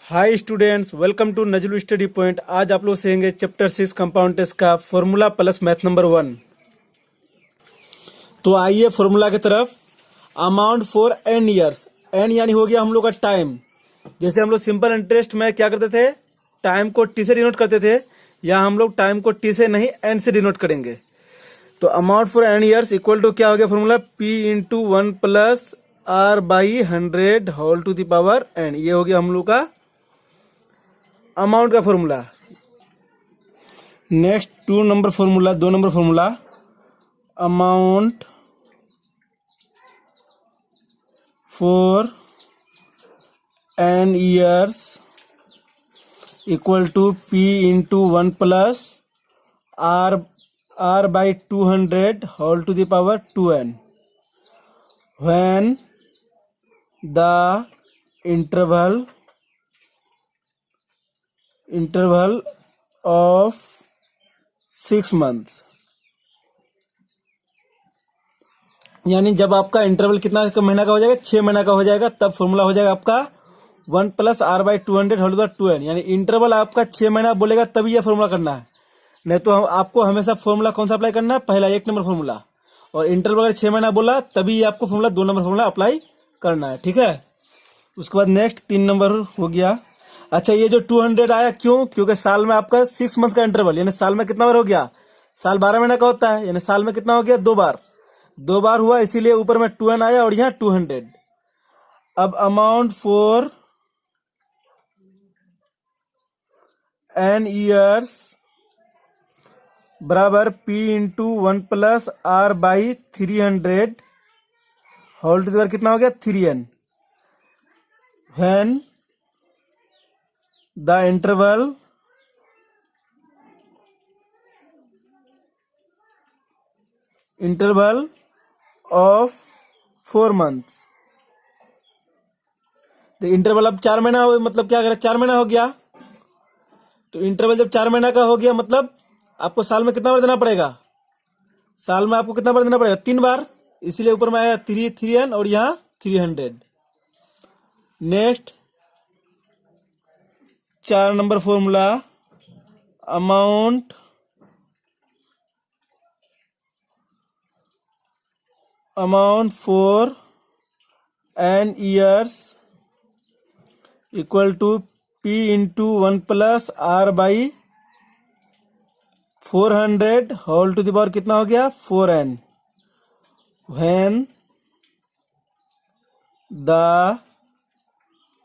Hi students, welcome to नजलू study point. आज आप लोग सीखेंगे चैप्टर 6 कंपाउंड टेस्ट का फॉर्मूला प्लस मैथ नंबर 1। तो आइए फॉर्मूला की तरफ। Amount for N years, n यानी हो गया हम लोग का टाइम। जैसे हम लोग सिंपल इंटरेस्ट में क्या करते थे, टाइम को टी से डिनोट करते थे, यहाँ हम लोग टाइम को टी से नहीं एन से डिनोट करेंगे। तो amount for N years equal to क्या हो गया formula, P into 1 plus R by 100 whole to the power N. ये हो गया हम लोग का अमाउंट का formula. Next 2 number formula, amount for N years equal to P into 1 plus R by 200 whole to the power 2n when the interval of 6 months। यानी जब आपका इंटरवल कितना महीना का हो जाएगा, 6 महीना का हो जाएगा, तब फॉर्मूला हो जाएगा आपका 1 plus R by 200 whole to 2n। यानी इंटरवल आपका 6 महीना बोलेगा तभी यह फॉर्मूला करना है, नहीं तो आपको हमेशा फॉर्मूला कौन सा अप्लाई करना है, पहला 1 नंबर फॉर्मूला। और इंटरवल अगर 6 महीना बोला तभी आपको फॉर्मूला 2 नंबर फॉर्मूला अप्लाई करना है, ठीक है। उसके बाद नेक्स्ट 3 नंबर हो गया। अच्छा, ये जो 200 आया क्यों, क्योंकि साल में आपका 6 मंथ का इंटरवल, यानी साल में कितना बार हो गया, साल 12 महीना का होता है, यानी साल में कितना हो गया, 2 बार हुआ, इसीलिए ऊपर में 2n आया और यहाँ 200। अब अमाउंट फॉर एन ईयर्स बराबर p into 1 plus R by 300 whole to the power कितना हो गया, 3n when the interval of 4 months। तो इंटरवल अब 4 महीना हो, मतलब क्या करें, 4 महीना हो गया। तो इंटरवल जब 4 महीना का हो गया, मतलब आपको साल में कितना बार देना पड़ेगा, साल में आपको कितना बार देना पड़ेगा, 3 बार, इसीलिए ऊपर में आया 3n और यहाँ 300। Next 4 number formula, amount for N years equal to p into 1 plus R by 400 whole to the power कितना हो गया, 4n when the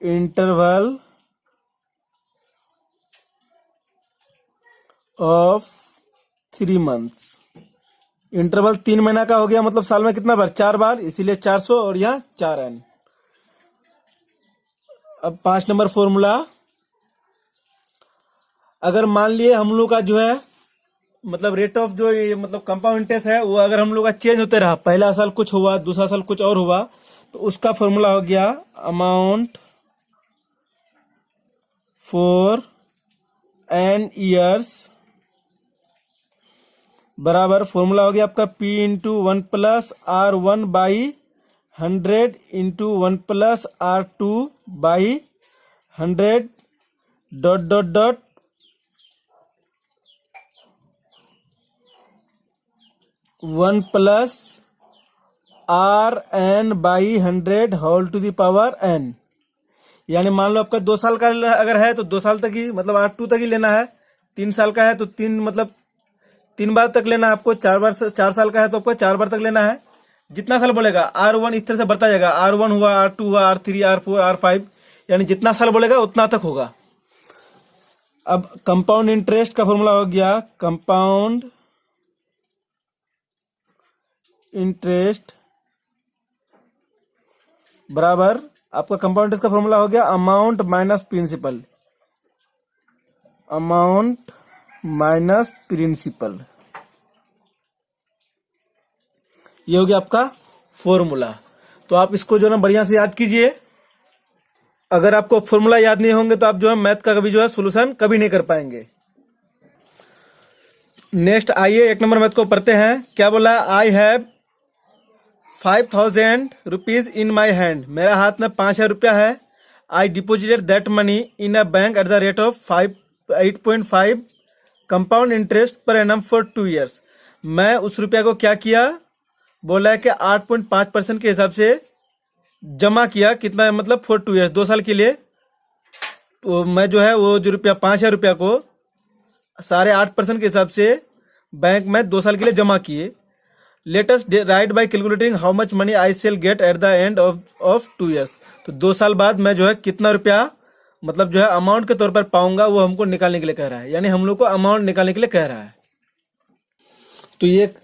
interval of 3 months. Interval 3 महीना का हो गया, मतलब साल में कितना बार, 4 बार, इसीलिए 400 और यहाँ 4n। अब 5 नंबर फॉर्मूला, अगर मान लिए हम लोग का जो है मतलब रेट ऑफ जो ये मतलब कंपाउंड इंटरेस्ट है, वो अगर हम लोग का चेंज होते रहा, पहला साल कुछ हुआ, दूसरा साल कुछ और हुआ, तो उसका फॉर्मूला हो गया अमाउंट फॉर एन ईयर्स बराबर फॉर्मूला हो गया आपका p into 1 plus R 1 by 100 into 1 plus R 2 by 100 dot dot dot 1 plus R N by 100 whole to the power n। यानी मान लो आपका 2 साल का अगर है तो 2 साल तक ही, मतलब R2 तक ही लेना है। 3 साल का है तो 3 बार तक लेना है आपको। 4 साल का है तो आपको 4 बार तक लेना है। जितना साल बोलेगा R1 इस तरह से बढ़ता जाएगा, R1 हुआ, R2 हुआ, R3, R4, R5, यानी जितना साल बोलेगा उतना तक होगा। अब कंपाउंड इंटरेस्ट का फॉर्मूला हो गया, कंपाउंड इंटरेस्ट बराबर आपका कंपाउंड इंटरेस्ट का फॉर्मूला हो गया amount minus principal, amount minus principal. ये हो गया आपका फॉर्मूला। तो आप इसको जो है बढ़िया से याद कीजिए। अगर आपको फॉर्मूला याद नहीं होंगे तो आप जो है मैथ का कभी जो है सोल्यूशन कभी नहीं कर पाएंगे। नेक्स्ट आइए 1 नंबर मैथ को पढ़ते हैं। क्या बोला, I have 5000 rupees in my hand, मेरा हाथ में 5000 रुपया है। I deposited that money in a bank at the rate of 8.5 compound interest per annum for 2 years। मैं उस रुपया को क्या किया, बोला है कि 8.5% के हिसाब से जमा किया, कितना मतलब फॉर 2 years, 2 साल के लिए। तो मैं जो है वो जो रुपया 5,000 रुपया को 8.5% के हिसाब से बैंक में 2 साल के लिए जमा किए। Let us right by calculating how much money I shall get at the end of 2 years। तो 2 साल बाद मैं जो है कितना रुपया मतलब जो है अमाउंट के तौर पर पाऊंगा, वो हमको निकालने के लिए कह रहा है, यानी हम लोग को अमाउंट निकालने के लिए कह रहा है। तो ये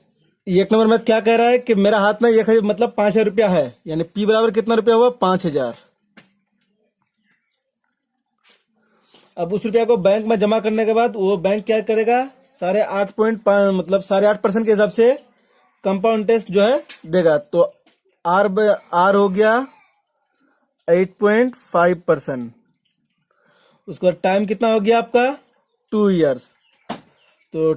एक नंबर में क्या कह रहा है कि मेरा हाथ में मतलब 5,000 रुपया है, यानी पी बराबर कितना रुपया हुआ, 5,000। अब उस रुपया को बैंक में जमा करने के बाद वो बैंक क्या करेगा, 8.5 मतलब 8.5% के हिसाब से कंपाउंड इंटरेस्ट जो है देगा। तो आर हो गया 8.5%। उसका टाइम कितना हो गया आपका, 2 years। तो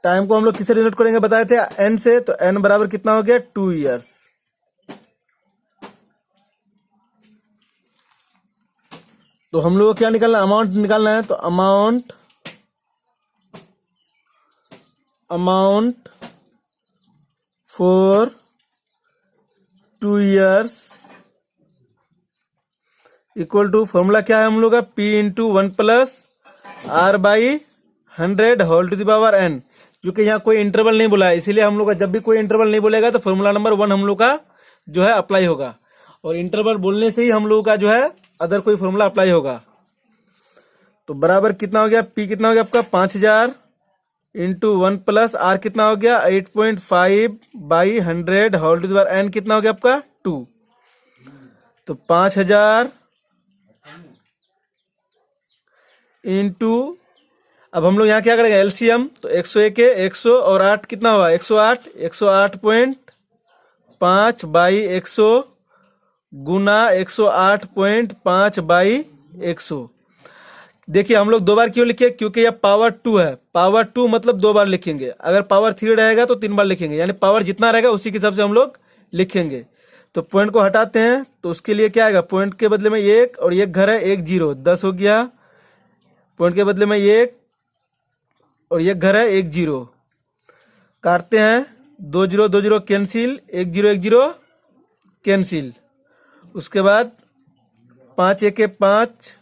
टाइम को हम लोग किससे डिनोट करेंगे बताए थे, एन से। तो एन बराबर कितना हो गया, 2 years। तो हम लोग को क्या निकालना, अमाउंट निकालना है। तो amount for 2 years equal to, formula क्या है हम लोग का, P into 1+R/100 whole to the power n। क्योंकि यहाँ कोई इंटरवल नहीं बोला है, इसीलिए हम लोग का जब भी कोई इंटरवल नहीं बोलेगा तो फॉर्मूला नंबर 1 हम लोग का जो है अप्लाई होगा, और इंटरवल बोलने से ही हम लोग का जो है अदर कोई फॉर्मूला अप्लाई होगा। तो बराबर कितना हो गया, P कितना हो गया आपका 5,000 इंटू 1+R कितना हो गया 8.5/100 whole to the power n कितना हो गया आपका 2। तो 5,000 इंटू, अब हम लोग यहाँ क्या करेंगे एलसीएम। तो 101 के 100 और 8 कितना हुआ 108, 108.5/100 गुना 108.5/100। देखिए हम लोग 2 बार क्यों लिखे, क्योंकि यह पावर 2 है। पावर 2 मतलब 2 बार लिखेंगे, अगर पावर 3 रहेगा तो 3 बार लिखेंगे, यानी पावर जितना रहेगा उसी के हिसाब से हम लोग लिखेंगे। तो पॉइंट को हटाते हैं, तो उसके लिए क्या आएगा, पॉइंट के बदले में 1 और 1 घर है 1 0, 10 हो गया। पॉइंट के बदले में 1 और 1 घर है 1 0, काटते हैं 2 0 2 0 कैंसिल, 1 0 1 0 कैंसिल। उसके बाद 5 1 5,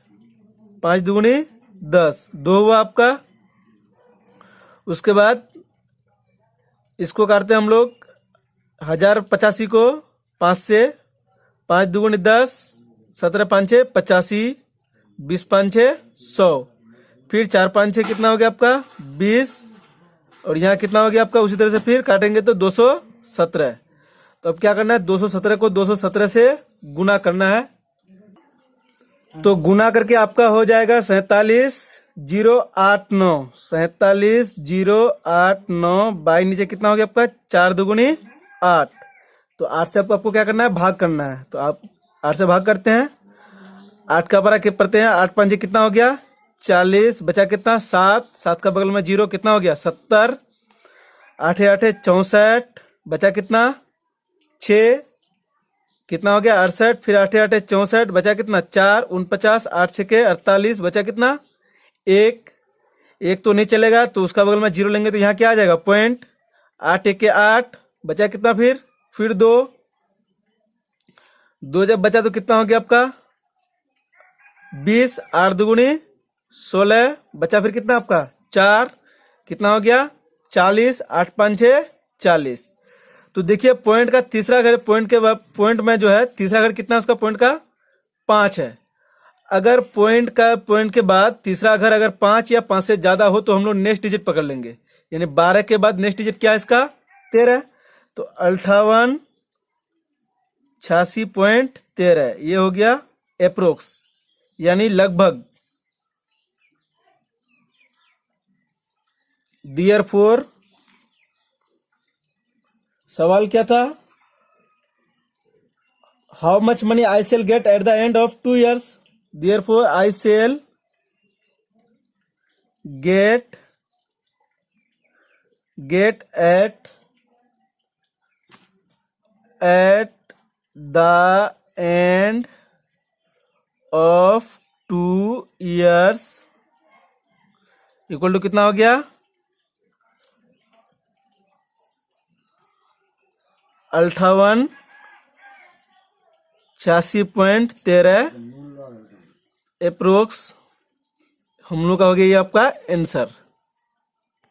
5 दूनी 10, 2 हुआ आपका। उसके बाद इसको काटते हैं हम लोग 1085 को 5 से, 5 दूनी 10, 17 5 6 85, 20 5 6 100, फिर 4 5 6 कितना हो गया आपका 20, और यहाँ कितना हो गया आपका, उसी तरह से फिर काटेंगे तो 217। तो अब क्या करना है, 217 को 217 से गुना करना है। तो गुना करके आपका हो जाएगा 47,089, 47,089 बाई नीचे कितना हो गया आपका 4 दूनी 8। तो 8 से आपको क्या करना है, भाग करना है। तो आप 8 से भाग करते हैं, 8 का बड़ा पढ़ते हैं, 8 5 कितना हो गया 40, बचा कितना 7, 7 का बगल में 0 कितना हो गया 70, 8 8 64, बचा कितना 6, कितना हो गया 68, फिर 8 8 64, बचा कितना 4, 49, 8 6 के 48, बचा कितना 1, 1 तो नहीं चलेगा तो उसका बगल में 0 लेंगे तो यहाँ क्या आ जाएगा पॉइंट, 8 1 के 8, बचा कितना फिर 2, 2 जब बचा तो कितना हो गया आपका 20, 8 दूनी 16, बचा फिर कितना आपका 4, कितना हो गया 40, 8 5 6 40। तो देखिए पॉइंट का तीसरा घर, पॉइंट में जो है तीसरा घर कितना उसका पॉइंट का 5 है। अगर पॉइंट के बाद तीसरा घर अगर 5 या 5 से ज्यादा हो तो हम लोग नेक्स्ट डिजिट पकड़ लेंगे, यानी 12 के बाद नेक्स्ट डिजिट क्या है इसका 13। तो 5886.13 ये हो गया अप्रोक्स, यानी लगभग। देयरफॉर सवाल क्या था, how much money I shall get at the end of 2 years। Therefore I shall get at the end of 2 years equal to कितना हो गया 5886.13 अप्रोक्स हम लोग का हो गया ये आपका आंसर।